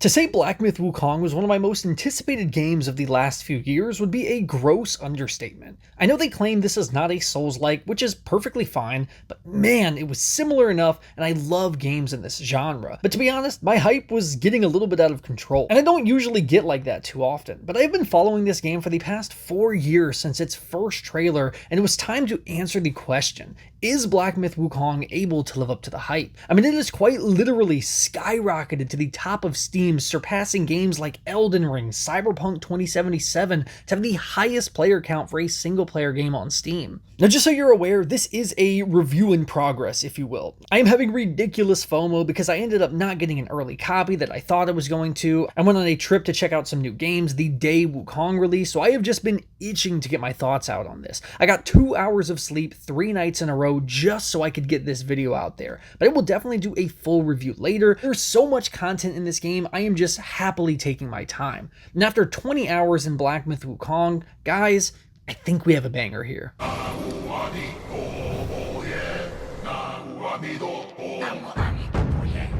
To say Black Myth Wukong was one of my most anticipated games of the last few years would be a gross understatement. I know they claim this is not a Souls-like, which is perfectly fine, but man, it was similar enough, and I love games in this genre. But to be honest, my hype was getting a little bit out of control, and I don't usually get like that too often, but I've been following this game for the past 4 years since its first trailer, and it was time to answer the question, is Black Myth Wukong able to live up to the hype? I mean, it has quite literally skyrocketed to the top of Steam, surpassing games like Elden Ring, Cyberpunk 2077 to have the highest player count for a single player game on Steam. Now, just so you're aware, this is a review in progress, if you will. I am having ridiculous FOMO because I ended up not getting an early copy that I thought I was going to. I went on a trip to check out some new games the day Wukong released, so I have just been itching to get my thoughts out on this. I got 2 hours of sleep 3 nights in a row just so I could get this video out there, but I will definitely do a full review later. There's so much content in this game, I am just happily taking my time. And after 20 hours in Black Myth Wukong, guys, I think we have a banger here.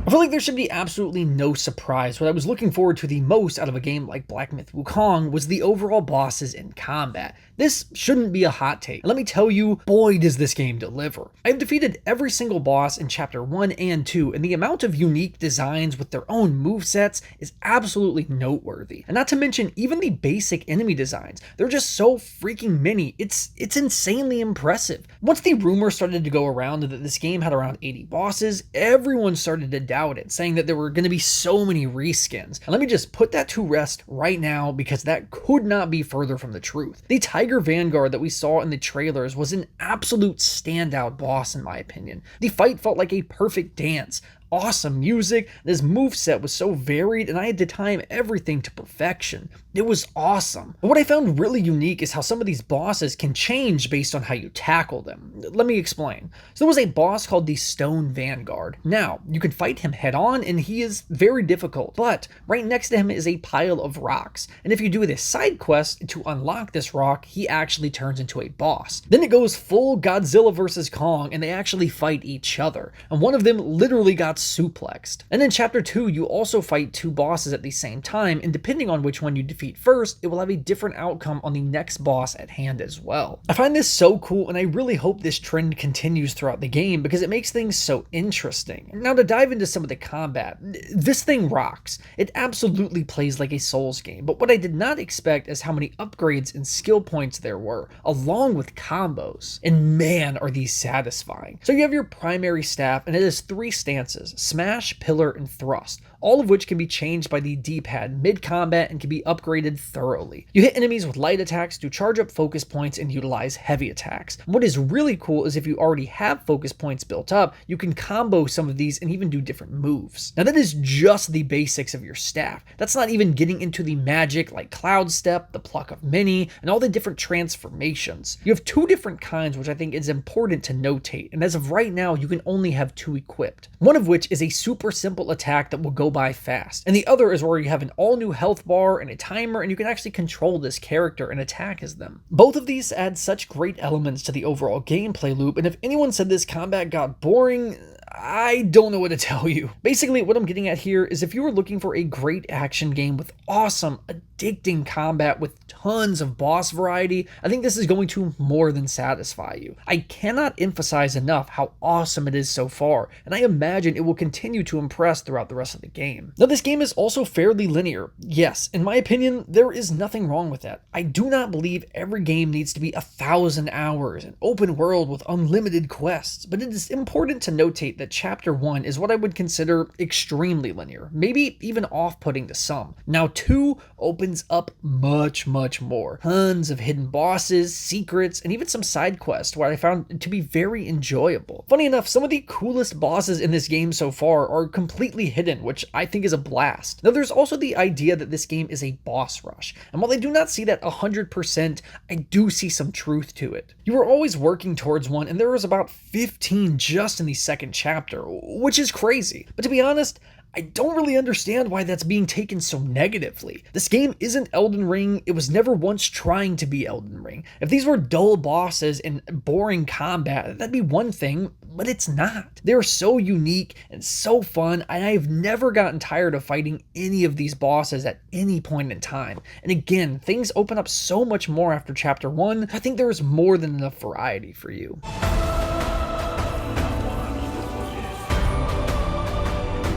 I feel like there should be absolutely no surprise. What I was looking forward to the most out of a game like Black Myth Wukong was the overall bosses in combat. This shouldn't be a hot take. And let me tell you, boy does this game deliver. I've defeated every single boss in Chapter 1 and 2, and the amount of unique designs with their own movesets is absolutely noteworthy. And not to mention even the basic enemy designs. They're just so freaking many. It's insanely impressive. Once the rumor started to go around that this game had around 80 bosses, everyone started to doubt it, saying that there were going to be so many reskins. And let me just put that to rest right now because that could not be further from the truth. The Tiger Vanguard that we saw in the trailers was an absolute standout boss in my opinion. The fight felt like a perfect dance. Awesome music, this moveset was so varied, and I had to time everything to perfection. It was awesome. But what I found really unique is how some of these bosses can change based on how you tackle them. Let me explain. So there was a boss called the Stone Vanguard. Now, you can fight him head on, and he is very difficult, but right next to him is a pile of rocks. And if you do this side quest to unlock this rock, he actually turns into a boss. Then it goes full Godzilla vs. Kong, and they actually fight each other. And one of them literally got suplexed. And in Chapter 2, you also fight 2 bosses at the same time, and depending on which one you defeat first, it will have a different outcome on the next boss at hand as well. I find this so cool, and I really hope this trend continues throughout the game because it makes things so interesting. Now to dive into some of the combat, this thing rocks. It absolutely plays like a Souls game, but what I did not expect is how many upgrades and skill points there were, along with combos. And man, are these satisfying. So you have your primary staff, and it has 3 stances: Smash, Pillar, and Thrust, all of which can be changed by the D-pad mid-combat and can be upgraded thoroughly. You hit enemies with light attacks to charge up focus points and utilize heavy attacks. What is really cool is if you already have focus points built up, you can combo some of these and even do different moves. Now that is just the basics of your staff. That's not even getting into the magic like Cloud Step, the Pluck of Many, and all the different transformations. You have 2 different kinds, which I think is important to notate, and as of right now, you can only have 2 equipped. One of which is a super simple attack that will go by fast, and the other is where you have an all-new health bar and a timer, and you can actually control this character and attack as them. Both of these add such great elements to the overall gameplay loop, and if anyone said this combat got boring, I don't know what to tell you. Basically, what I'm getting at here is if you were looking for a great action game with awesome, addicting combat with tons of boss variety, I think this is going to more than satisfy you. I cannot emphasize enough how awesome it is so far, and I imagine it will continue to impress throughout the rest of the game. Now, this game is also fairly linear. Yes, in my opinion, there is nothing wrong with that. I do not believe every game needs to be 1,000 hours, an open world with unlimited quests, but it is important to notate that Chapter 1 is what I would consider extremely linear, maybe even off-putting to some. Now 2 opens up much more. Tons of hidden bosses, secrets, and even some side quests where I found to be very enjoyable. Funny enough, some of the coolest bosses in this game so far are completely hidden, which I think is a blast. Now there's also the idea that this game is a boss rush, and while I do not see that 100%, I do see some truth to it. You are always working towards one, and there was about 15 just in the second chapter, which is crazy. But to be honest, I don't really understand why that's being taken so negatively. This game isn't Elden Ring, it was never once trying to be Elden Ring. If these were dull bosses and boring combat, that'd be one thing, but it's not. They're so unique and so fun, and I've never gotten tired of fighting any of these bosses at any point in time. And again, things open up so much more after chapter 1, I think there is more than enough variety for you.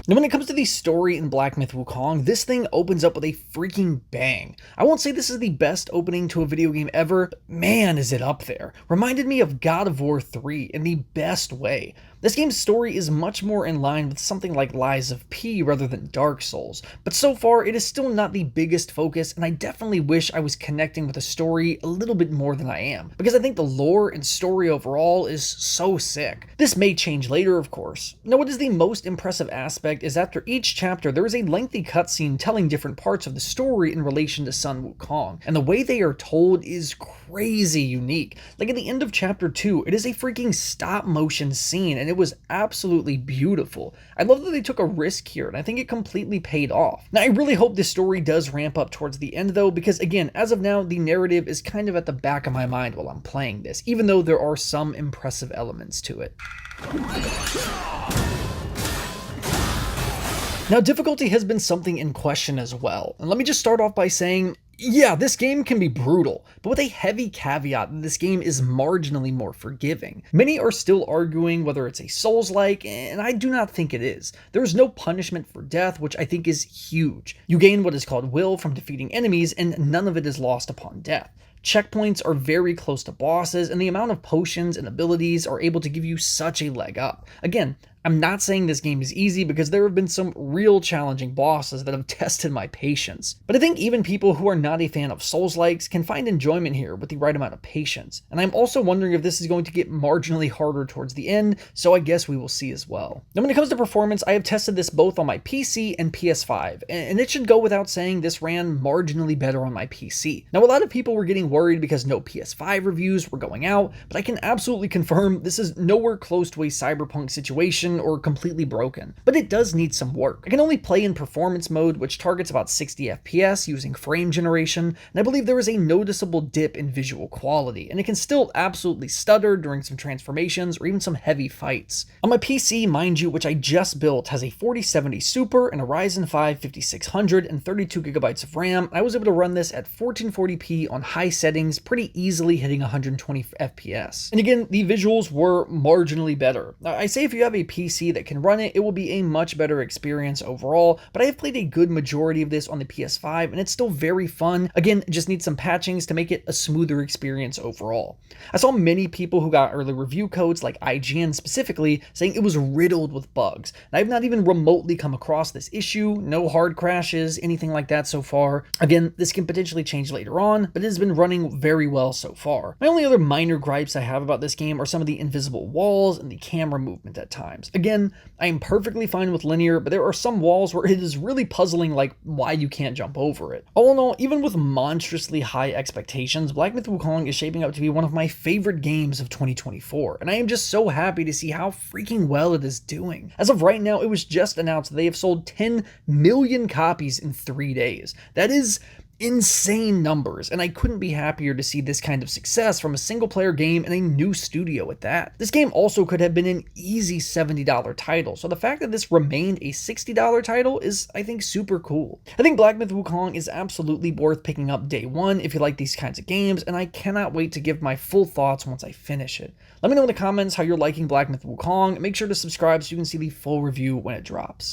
Now, when it comes to the story in Black Myth Wukong, this thing opens up with a freaking bang. I won't say this is the best opening to a video game ever, but man is it up there. Reminded me of God of War 3 in the best way. This game's story is much more in line with something like Lies of P rather than Dark Souls, but so far it is still not the biggest focus, and I definitely wish I was connecting with the story a little bit more than I am, because I think the lore and story overall is so sick. This may change later, of course. Now, what is the most impressive aspect is after each chapter there is a lengthy cutscene telling different parts of the story in relation to Sun Wukong, and the way they are told is crazy unique. Like at the end of chapter 2, it is a freaking stop motion scene, and it was absolutely beautiful. I love that they took a risk here, and I think it completely paid off. Now, I really hope this story does ramp up towards the end though, because again, as of now, the narrative is kind of at the back of my mind while I'm playing this, even though there are some impressive elements to it. Now, difficulty has been something in question as well, and let me just start off by saying, yeah, this game can be brutal, but with a heavy caveat that this game is marginally more forgiving. Many are still arguing whether it's a Souls-like, and I do not think it is. There is no punishment for death, which I think is huge. You gain what is called will from defeating enemies, and none of it is lost upon death. Checkpoints are very close to bosses, and the amount of potions and abilities are able to give you such a leg up. Again, I'm not saying this game is easy because there have been some real challenging bosses that have tested my patience. But I think even people who are not a fan of Souls-likes can find enjoyment here with the right amount of patience. And I'm also wondering if this is going to get marginally harder towards the end, so I guess we will see as well. Now, when it comes to performance, I have tested this both on my PC and PS5, and it should go without saying this ran marginally better on my PC. Now, a lot of people were getting worried because no PS5 reviews were going out, but I can absolutely confirm this is nowhere close to a Cyberpunk situation or completely broken, but it does need some work. I can only play in performance mode, which targets about 60 FPS using frame generation, and I believe there is a noticeable dip in visual quality, and it can still absolutely stutter during some transformations or even some heavy fights. On my PC, mind you, which I just built, has a 4070 Super and a Ryzen 5 5600 and 32GB of RAM. I was able to run this at 1440p on high settings, pretty easily hitting 120 FPS. And again, the visuals were marginally better. I say if you have a PC that can run it, it will be a much better experience overall, but I have played a good majority of this on the PS5 and it's still very fun. Again, it just needs some patchings to make it a smoother experience overall. I saw many people who got early review codes, like IGN specifically, saying it was riddled with bugs. And I've not even remotely come across this issue, no hard crashes, anything like that so far. Again, this can potentially change later on, but it has been running very well so far. My only other minor gripes I have about this game are some of the invisible walls and the camera movement at times. Again, I am perfectly fine with linear, but there are some walls where it is really puzzling, like why you can't jump over it. All in all, even with monstrously high expectations, Black Myth Wukong is shaping up to be one of my favorite games of 2024, and I am just so happy to see how freaking well it is doing. As of right now, it was just announced that they have sold 10 million copies in 3 days. That is insane numbers, and I couldn't be happier to see this kind of success from a single player game and a new studio at that. This game also could have been an easy $70 title, so the fact that this remained a $60 title is, I think, super cool. I think Black Myth Wukong is absolutely worth picking up day one if you like these kinds of games, and I cannot wait to give my full thoughts once I finish it. Let me know in the comments how you're liking Black Myth Wukong, and make sure to subscribe so you can see the full review when it drops.